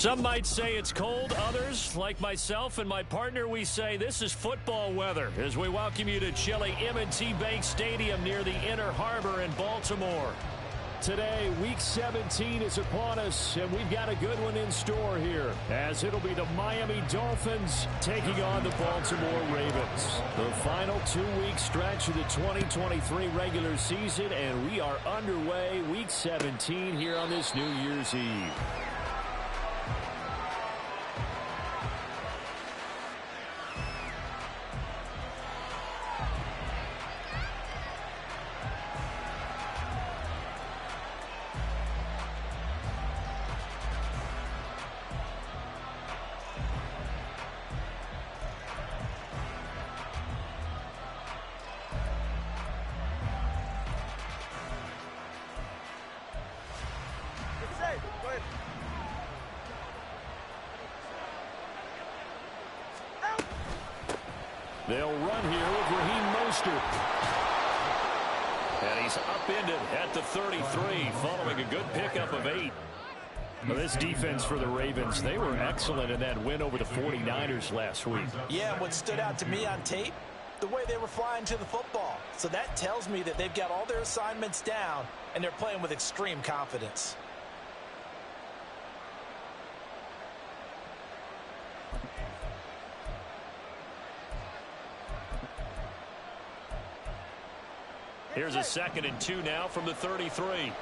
Some might say it's cold. Others, like myself and my partner, we say this is football weather as we welcome you to chilly M&T Bank Stadium near the Inner Harbor in Baltimore. Today, Week 17 is upon us, and we've got a good one in store here, as it'll be the Miami Dolphins taking on the Baltimore Ravens. The final 2-week stretch of the 2023 regular season, and we are underway Week 17 here on this New Year's Eve. They'll run here with Raheem Mostert. And he's upended at the 33, following a good pickup of 8. Well, this defense for the Ravens, they were excellent in that win over the 49ers last week. Yeah, what stood out to me on tape, the way they were flying to the football. So that tells me that they've got all their assignments down, and they're playing with extreme confidence. Here's a 2nd and 2 now from the 33.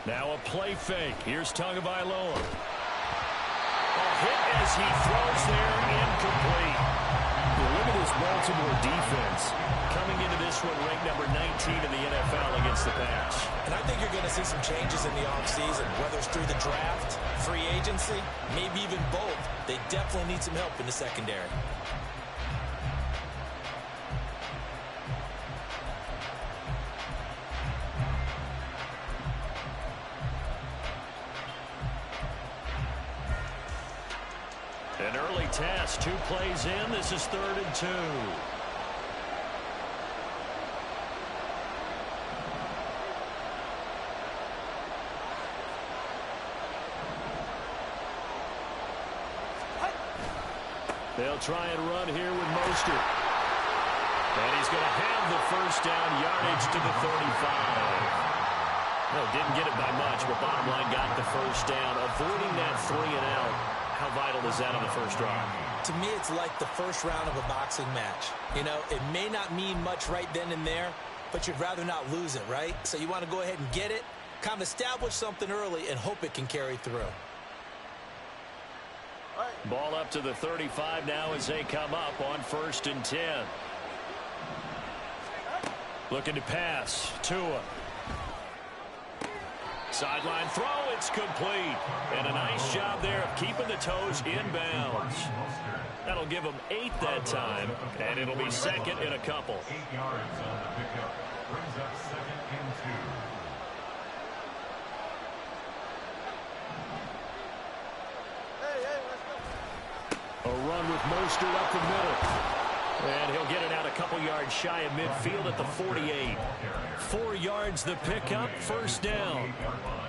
Now a play fake. Here's Tagovailoa. A hit as he throws there, incomplete. Well, look at this Baltimore defense Coming into this one ranked number 19 in the NFL against the pass. And I think you're going to see some changes in the offseason, whether it's through the draft, free agency, maybe even both. They definitely need some help in the secondary. An early test, 2 plays in. This is 3rd and 2. They'll try and run here with Mostert. And he's going to have the first down, yardage to the 35. No, didn't get it by much, but bottom line got the first down, avoiding that 3 and out. How vital is that on the first drive? To me, it's like the first round of a boxing match. You know, it may not mean much right then and there, but you'd rather not lose it, right? So you want to go ahead and get it, kind of establish something early, and hope it can carry through. Ball up to the 35 now as they come up on 1st and 10. Looking to pass. Tua. Sideline throw, it's complete. And a nice job there of keeping the toes inbounds. That'll give them 8 that time, and it'll be 2nd and a couple. 8 yards on the pickup. Brings up 2nd and 2. A run with Mostert up the middle. And he'll get it out a couple yards shy of midfield at the 48. 4 yards the pickup, 1st down.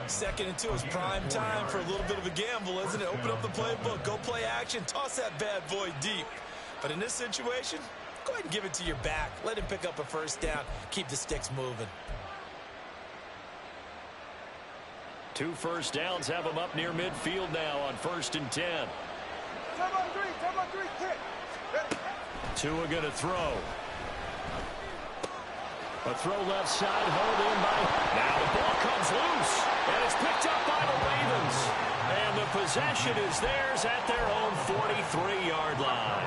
2nd and 2 is prime time for a little bit of a gamble, isn't it? Open up the playbook, go play action, toss that bad boy deep. But in this situation, go ahead and give it to your back. Let him pick up a 1st down, keep the sticks moving. 2 first downs have him up near midfield now on 1st and 10. Time on 3, hit. Tua going to throw. A throw left side, hold in by. Now the ball comes loose, and it's picked up by the Ravens. And the possession is theirs at their own 43-yard line.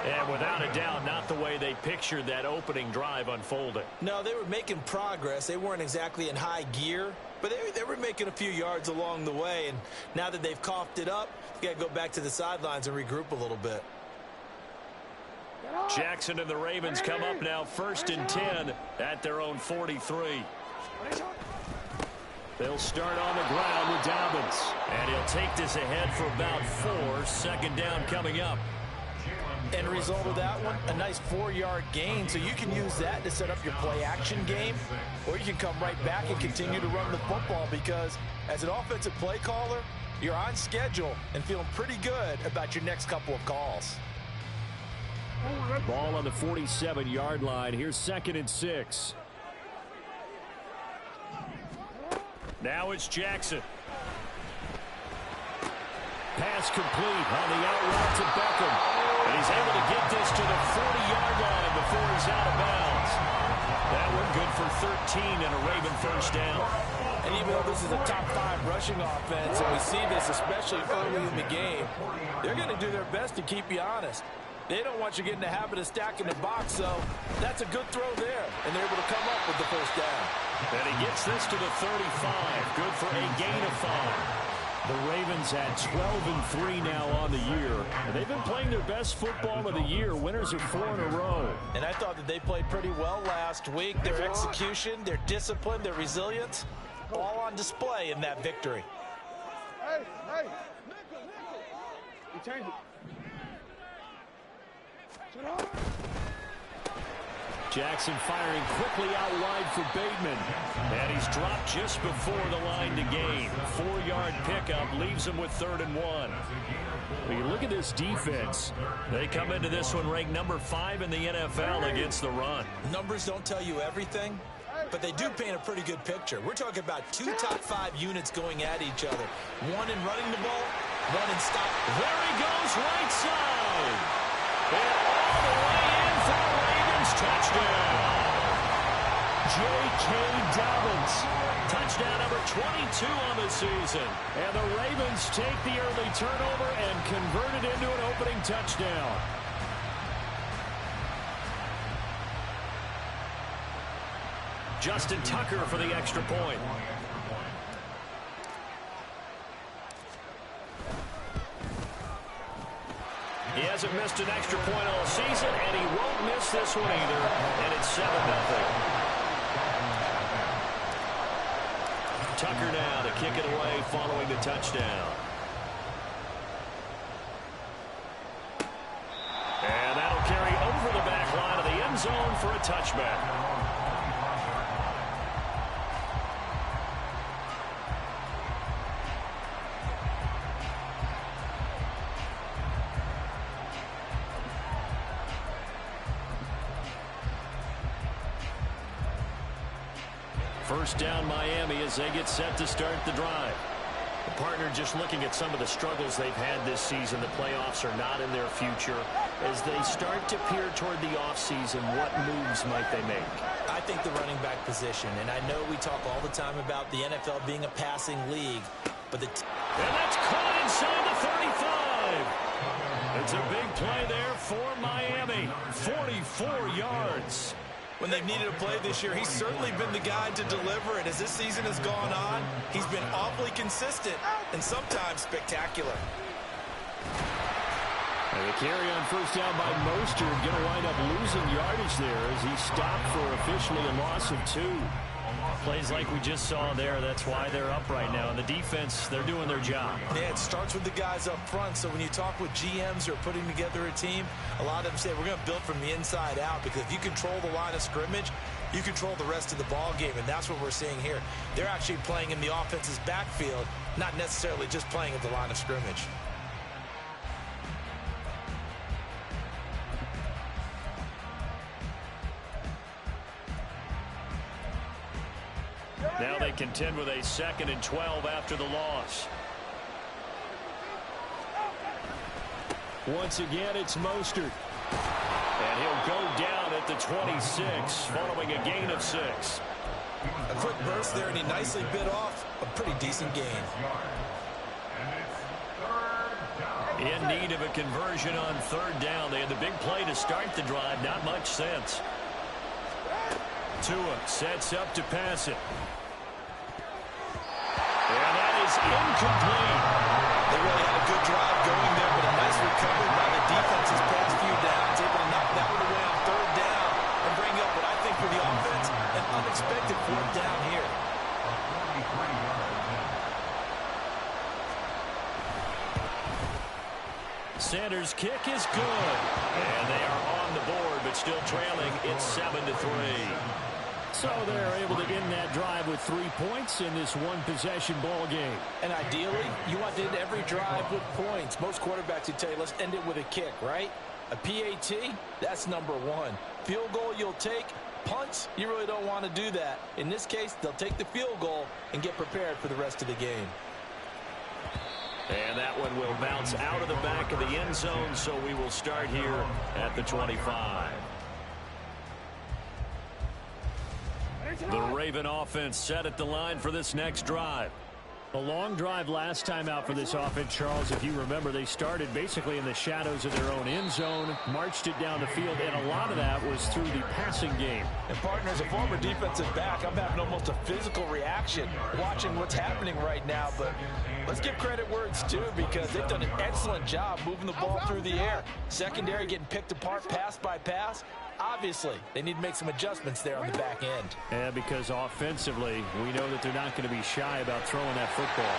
And without a doubt, not the way they pictured that opening drive unfolding. No, they were making progress. They weren't exactly in high gear, but they were making a few yards along the way. And now that they've coughed it up, you got to go back to the sidelines and regroup a little bit. Jackson and the Ravens come up now 1st and 10 at their own 43. They'll start on the ground with Dobbins. And he'll take this ahead for about 4. 2nd down coming up. End result of that one, a nice 4-yard gain. So you can use that to set up your play-action game, or you can come right back and continue to run the football because as an offensive play caller, you're on schedule and feeling pretty good about your next couple of calls. Ball on the 47-yard line. Here's 2nd and 6. Now it's Jackson. Pass complete on the out route to Beckham. And he's able to get this to the 40-yard line before he's out of bounds. That one good for 13 and a Raven first down. And even though this is a top 5 rushing offense, and we see this especially early in the game, they're going to do their best to keep you honest. They don't want you getting the habit of stacking the box, so that's a good throw there. And they're able to come up with the first down. And he gets this to the 35. Good for a gain of 5. The Ravens at 12-3 now on the year. And they've been playing their best football of the year. Winners of 4 in a row. And I thought that they played pretty well last week. Their execution, their discipline, their resilience, all on display in that victory. Hey, hey. You change it. Jackson firing quickly out wide for Bateman. And he's dropped just before the line to gain. 4-yard pickup leaves him with 3rd and 1. When you look at this defense, they come into this one ranked number 5 in the NFL against the run. Numbers don't tell you everything, but they do paint a pretty good picture. We're talking about 2 top 5 units going at each other. One in running the ball, one in stop. There he goes, right side. And all the way in for the Ravens touchdown. J.K. Dobbins. Touchdown number 22 on the season. And the Ravens take the early turnover and convert it into an opening touchdown. Justin Tucker for the extra point. He hasn't missed an extra point all season, and he won't miss this one either. And it's 7-0. Tucker now to kick it away following the touchdown. And that'll carry over the back line of the end zone for a touchback. First down Miami as they get set to start the drive. The partner just looking at some of the struggles they've had this season. The playoffs are not in their future. As they start to peer toward the offseason, what moves might they make? I think the running back position, and I know we talk all the time about the NFL being a passing league, but and that's caught inside the 35. It's a big play there for Miami. 44 yards. When they've needed a play this year, he's certainly been the guy to deliver. And as this season has gone on, he's been awfully consistent and sometimes spectacular. And the carry on first down by Mostert, going to wind up losing yardage there as he stopped for officially a loss of 2. Plays like we just saw there, that's why they're up right now. And the defense, they're doing their job. Yeah, it starts with the guys up front. So when you talk with GMs who are putting together a team, a lot of them say, we're going to build from the inside out, because if you control the line of scrimmage, you control the rest of the ball game, and that's what we're seeing here. They're actually playing in the offense's backfield, not necessarily just playing at the line of scrimmage. Now they contend with a 2nd and 12 after the loss. Once again, it's Mostert. And he'll go down at the 26 following a gain of 6. A quick burst there, and he nicely bit off a pretty decent gain. In need of a conversion on 3rd down. They had the big play to start the drive. Not much sense. Tua sets up to pass it. And that is incomplete. They really had a good drive going there, but a nice recovery by the defense's past few downs. Able to knock that one away on 3rd down and bring up what I think for the offense, an unexpected 4th down here. center's kick is good. And they are on the board, but still trailing. It's 7-3. So they're able to end that drive with 3 points in this one-possession ball game. And ideally, you want to end every drive with points. Most quarterbacks would tell you, let's end it with a kick, right? A PAT, that's number one. Field goal you'll take. Punts, you really don't want to do that. In this case, they'll take the field goal and get prepared for the rest of the game. And that one will bounce out of the back of the end zone, so we will start here at the 25. The Raven offense set at the line for this next drive. A long drive last time out for this offense, Charles. If you remember, they started basically in the shadows of their own end zone, marched it down the field, and a lot of that was through the passing game. And, partner, as a former defensive back, I'm having almost a physical reaction watching what's happening right now. But let's give credit where it's due, because they've done an excellent job moving the ball through the air. Secondary getting picked apart pass by pass. Obviously, they need to make some adjustments there on the back end. Yeah, because offensively, we know that they're not going to be shy about throwing that football.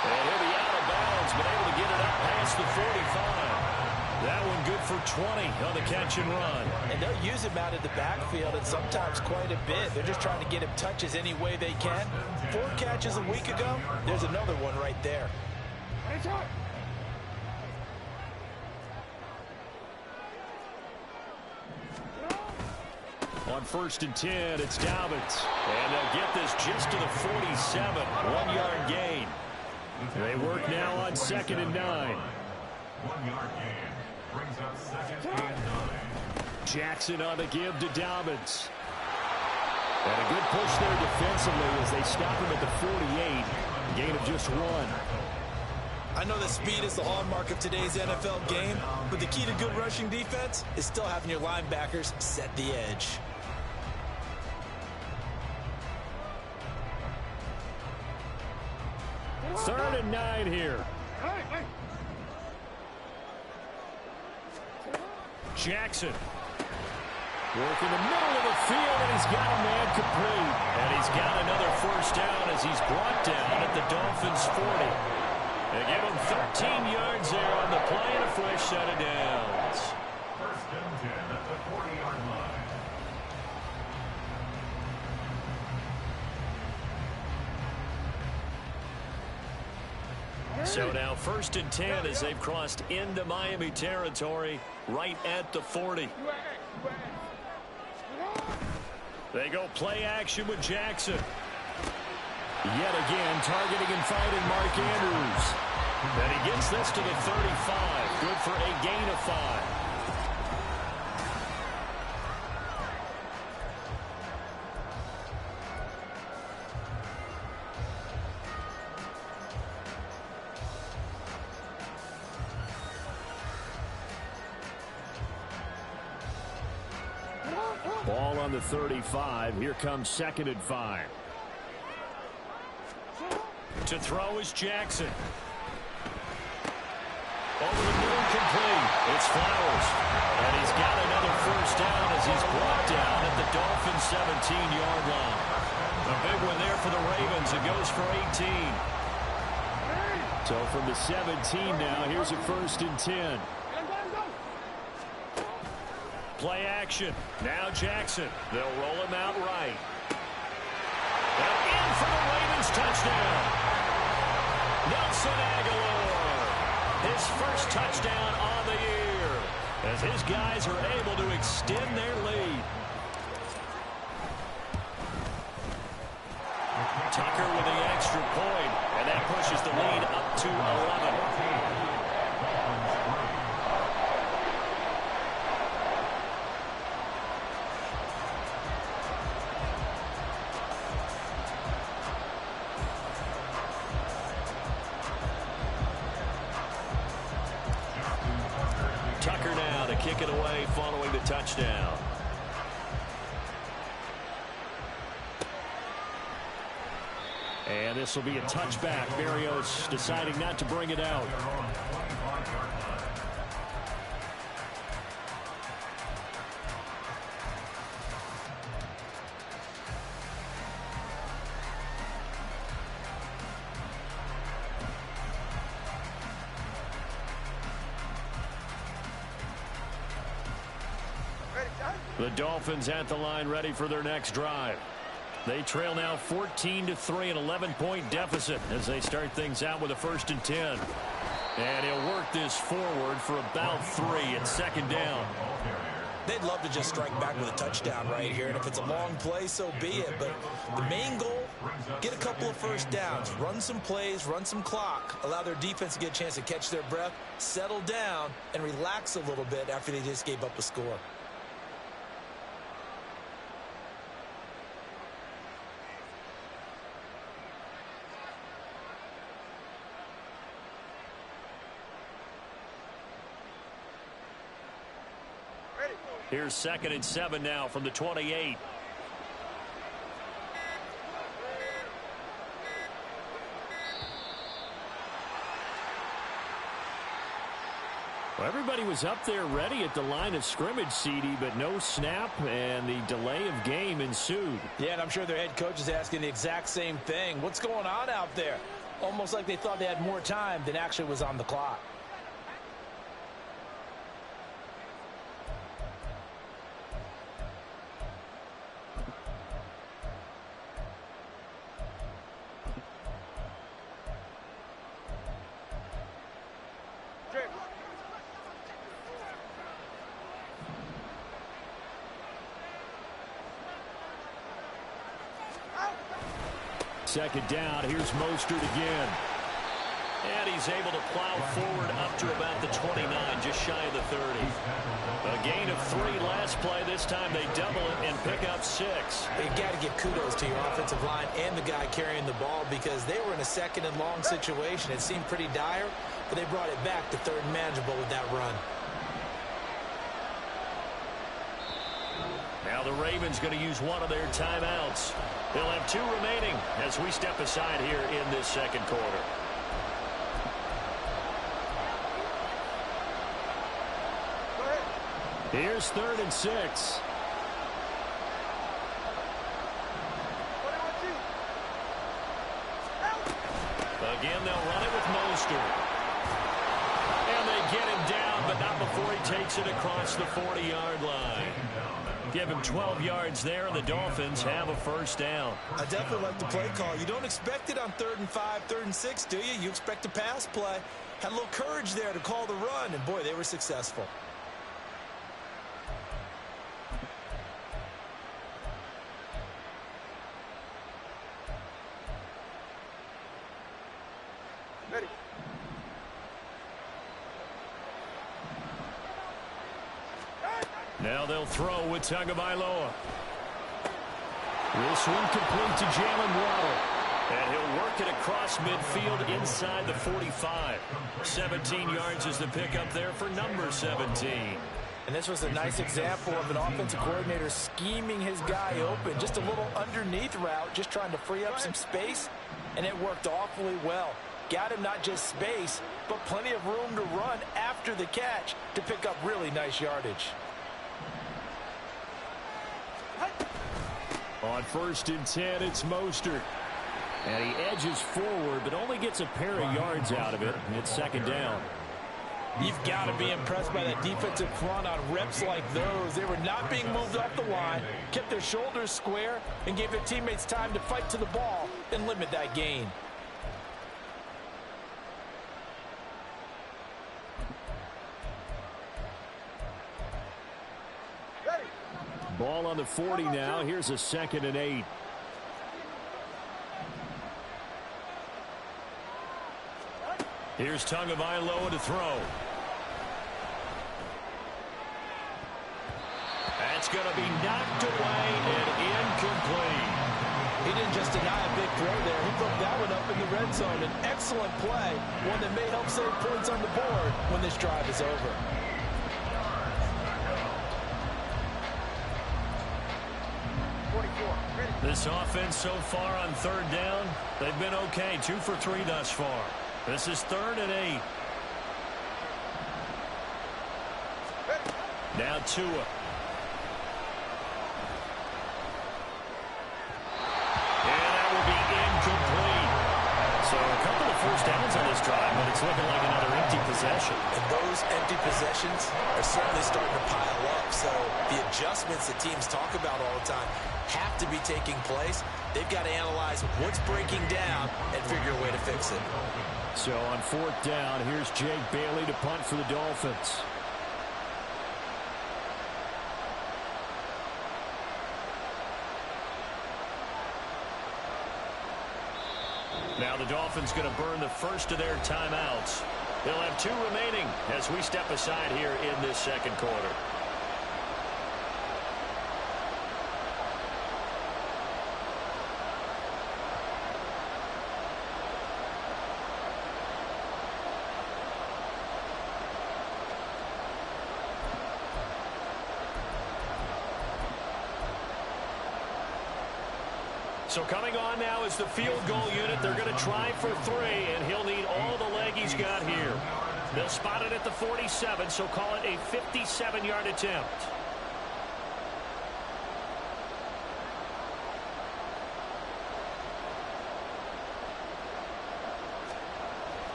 And he'll be out of bounds, but able to get it up past the 45. That one good for 20 on the catch and run. And they'll use him out of the backfield, and sometimes quite a bit. They're just trying to get him touches any way they can. 4 catches a week ago, there's another one right there. On 1st and 10, it's Dobbins. And they'll get this just to the 47. 1-yard gain. They work now on 2nd and 9. 1-yard gain. Brings up 2nd and 9. Jackson on the give to Dobbins. And a good push there defensively as they stop him at the 48. Gain of just 1. I know that speed is the hallmark of today's NFL game, but the key to good rushing defense is still having your linebackers set the edge. Third and 9 here. Jackson. Working the middle of the field, and he's got a man complete. And he's got another first down as he's brought down at the Dolphins' 40. They give him 13 yards there on the play and a fresh set of downs. 1st and 10 at the 40-yard line. So now 1st and 10 as they've crossed into Miami territory right at the 40. They go play action with Jackson. Yet again, targeting and finding Mark Andrews. And he gets this to the 35. Good for a gain of 5. Ball on the 35. Here comes 2nd and 5. To throw is Jackson. Over the middle, complete. It's Flowers. And he's got another first down as he's brought down at the Dolphins' 17-yard line. A big one there for the Ravens. It goes for 18. So from the 17 now, here's a 1st and 10. Play action. Now Jackson. They'll roll him out right. And in for the Ravens touchdown. Nelson Aguilar. His first touchdown on the year. As his guys are able to extend their lead. Tucker with the extra point. And that pushes the lead up to 11. Tucker now to kick it away following the touchdown. And this will be a touchback. Berrios deciding not to bring it out. The Dolphins at the line ready for their next drive. They trail now 14-3, an 11-point deficit as they start things out with a 1st and 10. And he'll work this forward for about 3 at 2nd down. They'd love to just strike back with a touchdown right here, and if it's a long play, so be it. But the main goal, get a couple of 1st downs, run some plays, run some clock, allow their defense to get a chance to catch their breath, settle down, and relax a little bit after they just gave up a score. Here's 2nd and 7 now from the 28. Well, everybody was up there ready at the line of scrimmage, CD, but no snap, and the delay of game ensued. Yeah, and I'm sure their head coach is asking the exact same thing. What's going on out there? Almost like they thought they had more time than actually was on the clock. Second down, here's Mostert again. And he's able to plow forward up to about the 29, just shy of the 30. A gain of 3 last play. This time they double it and pick up 6. You got to give kudos to your offensive line and the guy carrying the ball because they were in a 2nd and long situation. It seemed pretty dire, but they brought it back to 3rd and manageable with that run. Now the Ravens going to use one of their timeouts. They'll have 2 remaining as we step aside here in this 2nd quarter. Here's 3rd and 6. Again, they'll run it with Mostert. And they get him down, but not before he takes it across the 40-yard line. Give him 12 yards there, and the Dolphins have a 1st down. I definitely like the play call. You don't expect it on 3rd and 5, 3rd and 6, do you? You expect a pass play. Had a little courage there to call the run, and boy, they were successful. Ready. Now they'll throw with Tagovailoa. This one complete to Jalen Waddle. And he'll work it across midfield inside the 45. 17 yards is the pickup there for number 17. And this was a nice example of an offensive coordinator scheming his guy open. Just a little underneath route, just trying to free up some space. And it worked awfully well. Got him not just space, but plenty of room to run after the catch to pick up really nice yardage. On 1st and 10, it's Mostert. And he edges forward, but only gets a pair of yards out of it. It's 2nd down. You've got to be impressed by that defensive front on reps like those. They were not being moved off the line, kept their shoulders square, and gave their teammates time to fight to the ball and limit that gain. Ball on the 40 now. Here's a 2nd and 8. Here's Tagovailoa to throw. That's going to be knocked away and incomplete. He didn't just deny a big throw there. He broke that one up in the red zone. An excellent play, one that may help save points on the board when this drive is over. This offense so far on 3rd down, they've been okay. 2 for 3 thus far. This is 3rd and 8. Now Tua. And that will be incomplete. So a couple of first downs on this drive, but it's looking like another empty possession. And those empty possessions are certainly starting to pile up. So the adjustments that teams talk about all the time have to be taking place. They've got to analyze what's breaking down and figure a way to fix it. So on fourth down, here's Jake Bailey to punt for the Dolphins. Now the Dolphins going to burn the first of their timeouts. They'll have 2 remaining as we step aside here in this second quarter. So coming on now is the field goal unit. They're going to try for 3, and he'll need all the leg he's got here. They'll spot it at the 47, so call it a 57-yard attempt.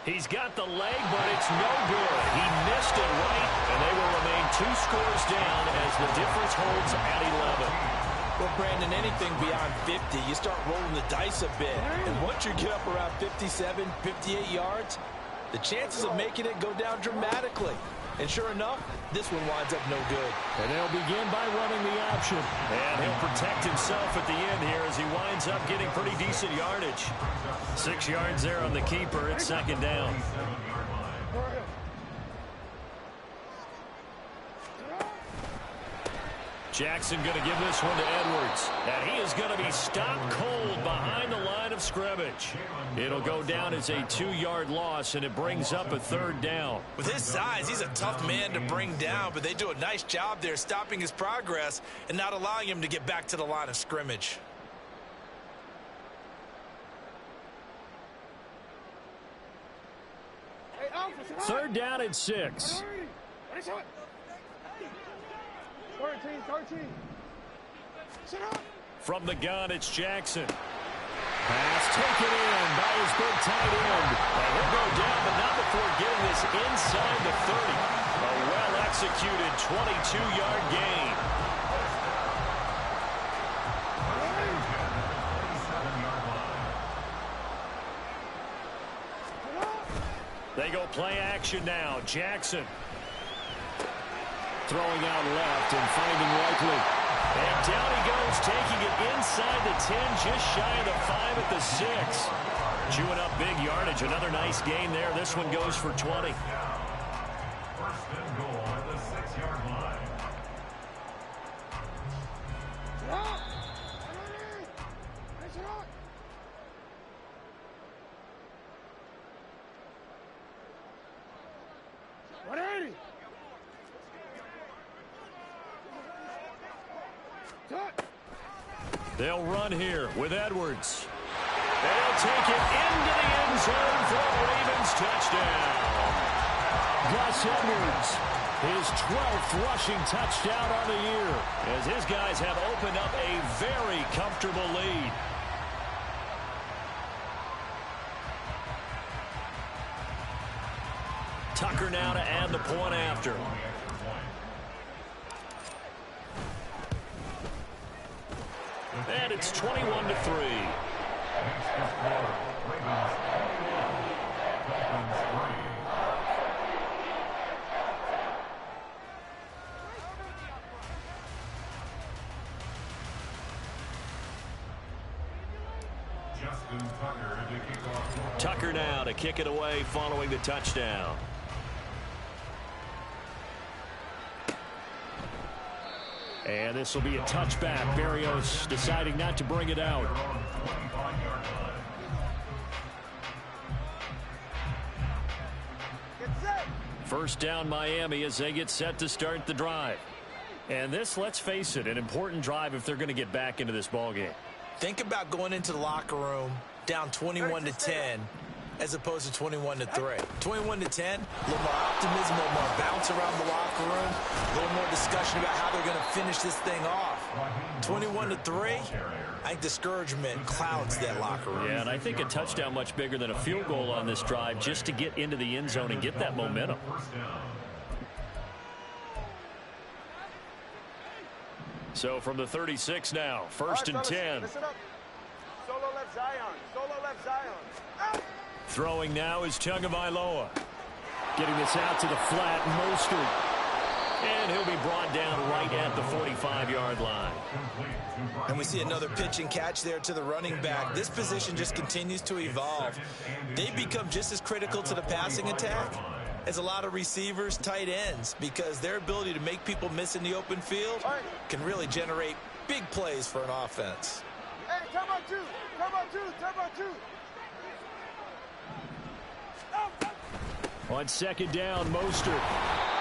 He's got the leg, but it's no good. He missed it right, and they will remain 2 scores down as the difference holds at 11. Well, Brandon, anything beyond 50, you start rolling the dice a bit. And once you get up around 57, 58 yards, the chances of making it go down dramatically. And sure enough, this one winds up no good. And they'll begin by running the option. And he'll protect himself at the end here as he winds up getting pretty decent yardage. 6 yards there on the keeper. It's second down. Jackson going to give this one to Edwards. And he is going to be stopped cold behind the line of scrimmage. It'll go down as a 2-yard loss, and it brings up a 3rd down. With his size, he's a tough man to bring down, but they do a nice job there stopping his progress and not allowing him to get back to the line of scrimmage. Third down and 6. 13. From the gun, it's Jackson. Pass taken in by his big tight end. And he'll go down, but not before getting this inside the 30. A well-executed 22-yard gain. They go play action now. Jackson throwing out left and finding Likely. And down he goes, taking it inside the 10, just shy of the 5 at the 6. Chewing up big yardage. Another nice gain there. This one goes for 20. First and goal at the 6-yard line. They'll run here with Edwards. They'll take it into the end zone for a Ravens touchdown. Gus Edwards, his 12th rushing touchdown on the year, as his guys have opened up a very comfortable lead. Tucker now to add the point after. And it's 21-3. Tucker now to kick it away following the touchdown. And this will be a touchback. Berrios deciding not to bring it out. First down Miami as they get set to start the drive. And this, let's face it, an important drive if they're going to get back into this ballgame. Think about going into the locker room down 21-10 as opposed to 21-3. 21-10, a little more optimism, a little more bounce around the locker room, a little more discussion about how they're going to finish this thing off. 21-3, I think discouragement clouds that locker room. Yeah, and I think a touchdown much bigger than a field goal on this drive just to get into the end zone and get that momentum. So from the 36 now, first and 10. Listen up. Solo left Zion. Solo left Zion. Throwing now is Tagovailoa. Getting this out to the flat, Mostert. And he'll be brought down right at the 45-yard line. And we see another pitch and catch there to the running back. This position just continues to evolve. They become just as critical to the passing attack as a lot of receivers, tight ends, because their ability to make people miss in the open field can really generate big plays for an offense. Hey, come on, two. Come on, two. Come on, two. On second down, Mostert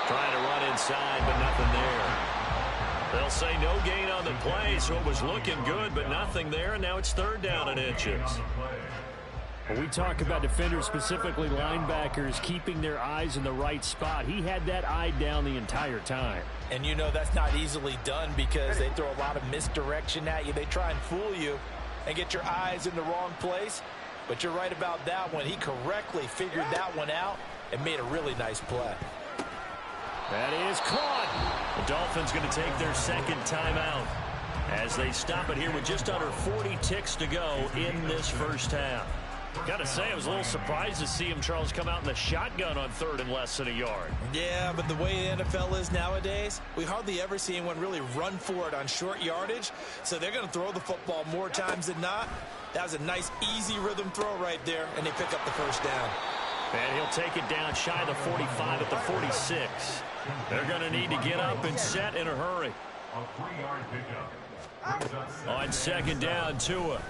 trying to run inside, but nothing there. They'll say no gain on the play, so it was looking good, but nothing there, and now it's third down and inches. When we talk about defenders, specifically linebackers, keeping their eyes in the right spot, he had that eye down the entire time. And you know that's not easily done because they throw a lot of misdirection at you. They try and fool you and get your eyes in the wrong place. But you're right about that one. He correctly figured that one out and made a really nice play. That is caught. The Dolphins going to take their second timeout as they stop it here with just under 40 ticks to go in this first half. Got to say, I was a little surprised to see him, Charles, come out in the shotgun on third and less than a yard. Yeah, but the way the NFL is nowadays, we hardly ever see anyone really run for it on short yardage. So they're going to throw the football more times than not. That was a nice, easy rhythm throw right there, and they pick up the first down. And he'll take it down shy of the 45 at the 46. They're going to need to get up and set in a hurry. A 3-yard pickup. On second down, Tua.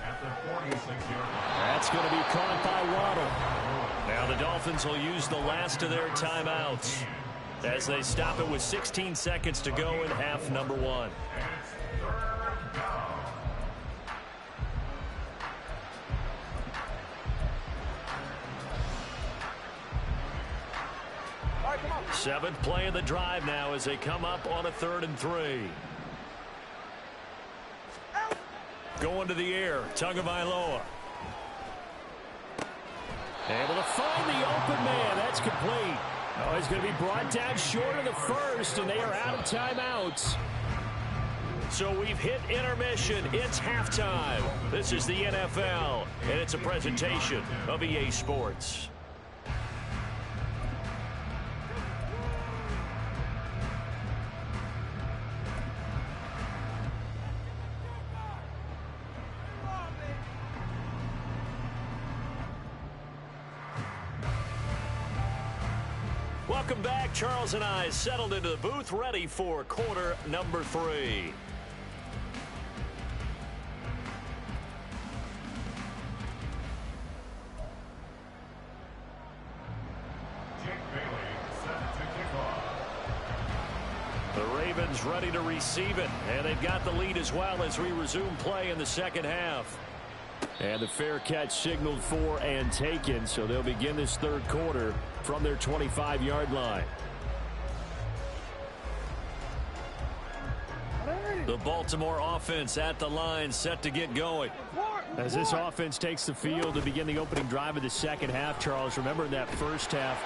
That's going to be caught by Waddle. Now the Dolphins will use the last of their timeouts as they stop it with 16 seconds to go in half number one. Seventh play of the drive now as they come up on a 3rd and 3. Going to the air, Tagovailoa. Able to find the open man. That's complete. Oh, he's going to be brought down short of the first, and they are out of timeouts. So we've hit intermission. It's halftime. This is the NFL, and it's a presentation of EA Sports. Welcome back. Charles and I settled into the booth, ready for quarter number 3. The Ravens ready to receive it, and they've got the lead as well as we resume play in the second half. And the fair catch signaled for and taken, so they'll begin this third quarter from their 25-yard line. The Baltimore offense at the line, set to get going. As this offense takes the field to begin the opening drive of the second half, Charles, remember in that first half,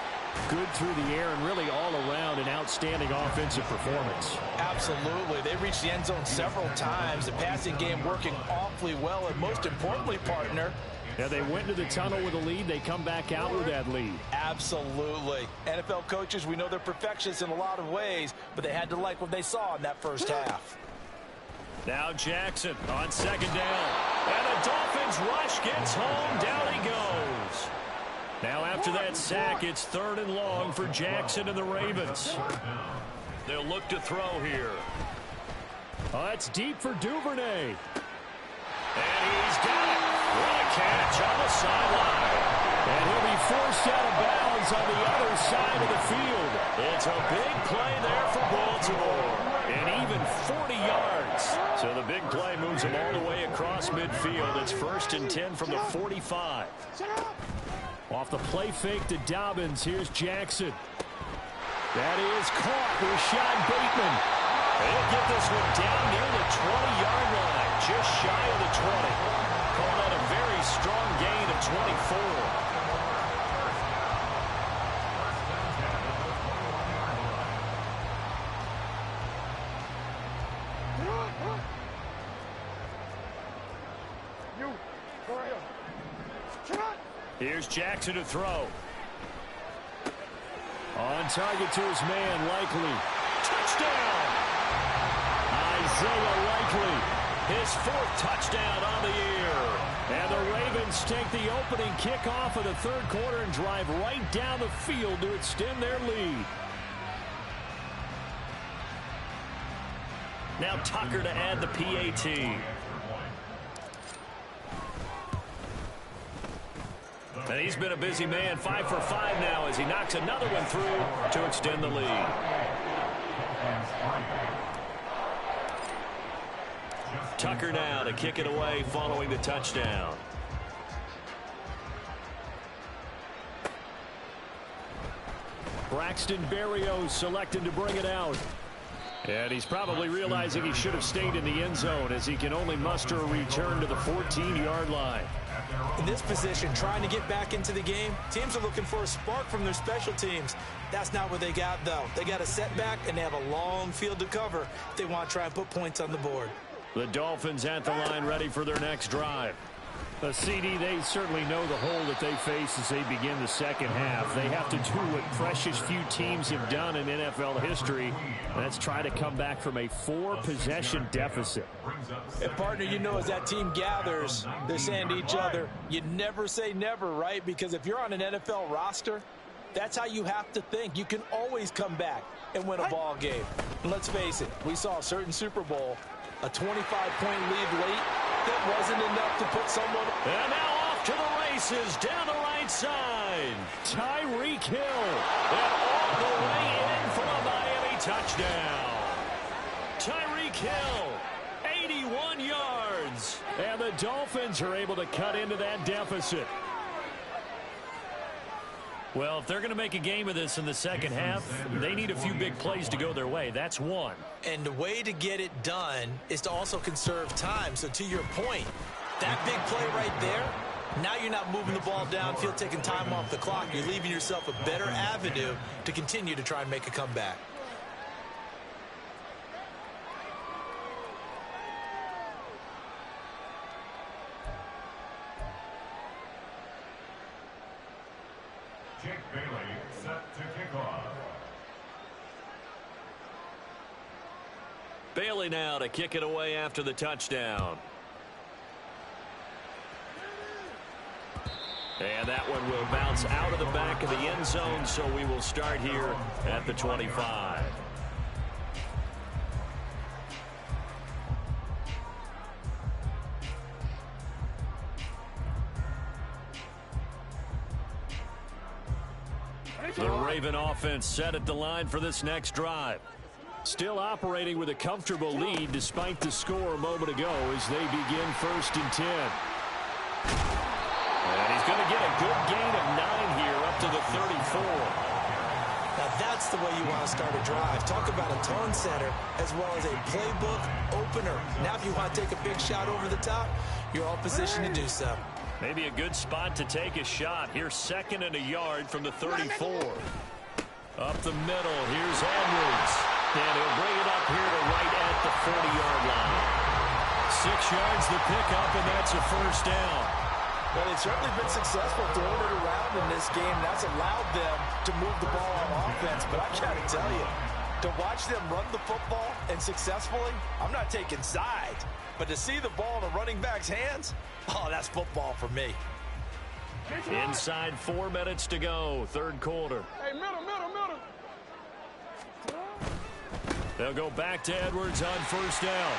good through the air and really all around an outstanding offensive performance. Absolutely. They reached the end zone several times. The passing game working awfully well, and most importantly, partner, yeah, they went into the tunnel with a lead. They come back out with that lead. Absolutely. NFL coaches, we know they're perfectionists in a lot of ways, but they had to like what they saw in that first half. Now Jackson on second down. And the Dolphins rush, gets home, down he goes. Now after that sack, it's 3rd and long for Jackson and the Ravens. They'll look to throw here. Oh, it's deep for Duvernay. And he's got it. What a catch on the sideline. And he'll be forced out of bounds on the other side of the field. It's a big play there for Baltimore. And even 40 yards. So the big play moves him all the way across midfield. It's 1st and 10 from the 45. Off the play fake to Dobbins. Here's Jackson. That is caught. Rashad Bateman. They'll get this one down near the 20-yard line. Just shy of the 20. Calling out a very strong gain of 24. Here's Jackson to throw. On target to his man, Likely. Touchdown! Isaiah Likely, his 4th touchdown on the year. And the Ravens take the opening kickoff of the 3rd quarter and drive right down the field to extend their lead. Now Tucker to add the PAT. And he's been a busy man, 5 for 5 now as he knocks another one through to extend the lead. Tucker now to kick it away following the touchdown. Braxton Berrios selected to bring it out. And he's probably realizing he should have stayed in the end zone as he can only muster a return to the 14-yard line. In this position, trying to get back into the game, teams are looking for a spark from their special teams. That's not what they got, though. They got a setback, and they have a long field to cover if they want to try and put points on the board. The Dolphins at the line ready for their next drive. The CD, they certainly know the hole that they face as they begin the second half. They have to do what precious few teams have done in NFL history. That's try to come back from a 4-possession deficit. And partner, you know, as that team gathers, they're saying to each other, you never say never, right? Because if you're on an NFL roster, that's how you have to think. You can always come back and win a ball game. And let's face it, we saw a certain Super Bowl, a 25-point lead late. That wasn't enough to put someone. And now off to the races down the right side. Tyreek Hill. And all the way in for a Miami touchdown. Tyreek Hill, 81 yards. And the Dolphins are able to cut into that deficit. Well, if they're going to make a game of this in the second half, they need a few big plays to go their way. That's one. And the way to get it done is to also conserve time. So to your point, that big play right there, now you're not moving the ball downfield, taking time off the clock. You're leaving yourself a better avenue to continue to try and make a comeback. Jake Bailey set to kick off. Bailey now to kick it away after the touchdown. And that one will bounce out of the back of the end zone, so we will start here at the 25. The Raven offense set at the line for this next drive. Still operating with a comfortable lead despite the score a moment ago as they begin 1st and 10. And he's going to get a good gain of 9 here up to the 34. Now that's the way you want to start a drive. Talk about a tone setter as well as a playbook opener. Now if you want to take a big shot over the top, you're all positioned to do so. Maybe a good spot to take a shot. Here's 2nd and a yard from the 34. Up the middle, here's Edwards. And he'll bring it up here to right at the 40-yard line. 6 yards the pickup, and that's a 1st down. Well, they've certainly been successful throwing it around in this game. That's allowed them to move the ball on offense. But I got to tell you, to watch them run the football and successfully, I'm not taking sides. But to see the ball in a running back's hands, oh, that's football for me. Inside 4 minutes to go, 3rd quarter. Hey, middle. They'll go back to Edwards on 1st down.